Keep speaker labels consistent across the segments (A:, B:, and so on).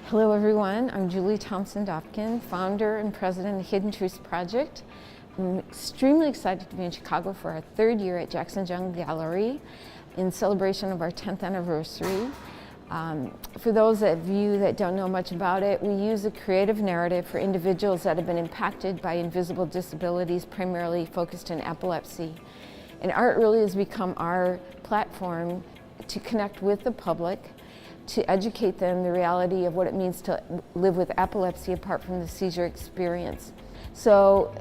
A: Hello everyone, I'm Julie Thompson-Dopkin, founder and president of Hidden Truths Project. I'm extremely excited to be in Chicago for our third year at Jackson Young Gallery in celebration of our 10th anniversary. For those of you that don't know much about it, we use a creative narrative for individuals that have been impacted by invisible disabilities, primarily focused in epilepsy. And art really has become our platform to connect with the public, to educate them the reality of what it means to live with epilepsy apart from the seizure experience. So,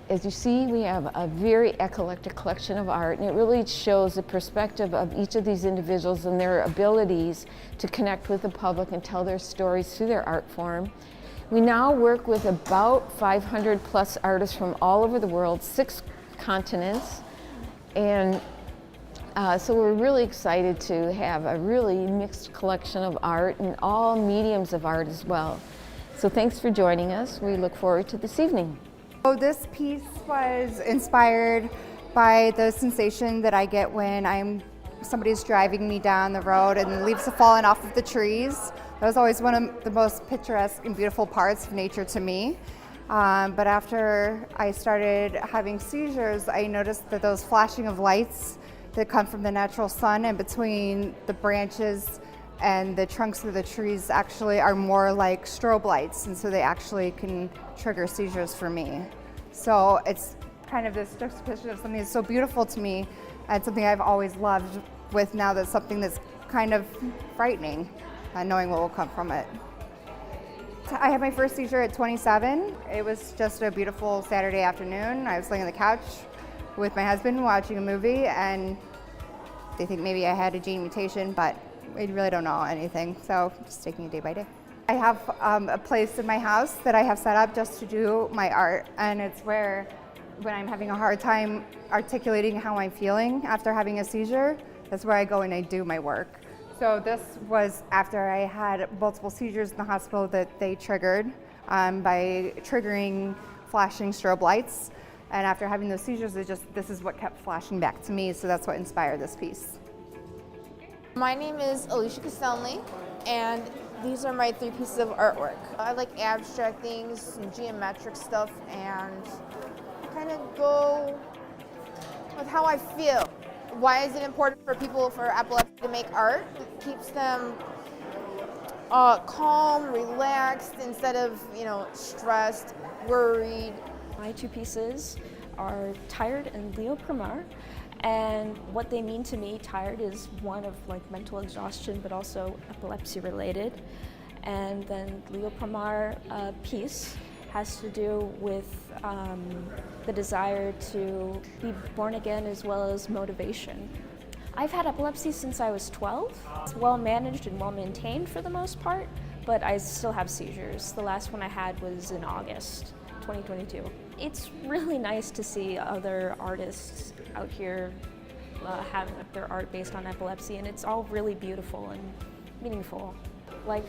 A: as you see, we have a very eclectic collection of art, and it really shows the perspective of each of these individuals and their abilities to connect with the public and tell their stories through their art form. We now work with about 500 plus artists from all over the world, 6 continents, and so we're really excited to have a really mixed collection of art and all mediums of art as well. So thanks for joining us. We look forward to this evening.
B: So this piece was inspired by the sensation that I get when somebody's driving me down the road and the leaves have fallen off of the trees. That was always one of the most picturesque and beautiful parts of nature to me. But after I started having seizures, I noticed that those flashing of lights that come from the natural sun and between the branches and the trunks of the trees actually are more like strobe lights, and so they actually can trigger seizures for me. So it's kind of this juxtaposition of something that's so beautiful to me and something I've always loved, with now that's something that's kind of frightening, knowing what will come from it. I had my first seizure at 27. It was just a beautiful Saturday afternoon. I was laying on the couch with my husband watching a movie, and they think maybe I had a gene mutation, but we really don't know anything, so just taking it day by day. I have a place in my house that I have set up just to do my art, and it's where, when I'm having a hard time articulating how I'm feeling after having a seizure, that's where I go and I do my work. So this was after I had multiple seizures in the hospital that they triggered by triggering flashing strobe lights. And after having those seizures, this is what kept flashing back to me, so that's what inspired this piece.
C: My name is Alicia Castelli, and these are my 3 pieces of artwork. I like abstract things, some geometric stuff, and kind of go with how I feel. Why is it important for people for epilepsy to make art? It keeps them calm, relaxed, instead of, stressed, worried.
D: My 2 pieces are Tired and Leo Primar, and what they mean to me, Tired is one of mental exhaustion but also epilepsy related, and then Leo Primar piece has to do with the desire to be born again as well as motivation. I've had epilepsy since I was 12. It's well managed and well maintained for the most part, but I still have seizures. The last one I had was in August 2022. It's really nice to see other artists out here have their art based on epilepsy, and it's all really beautiful and meaningful.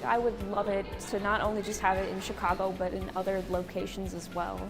D: I would love it to not only just have it in Chicago, but in other locations as well.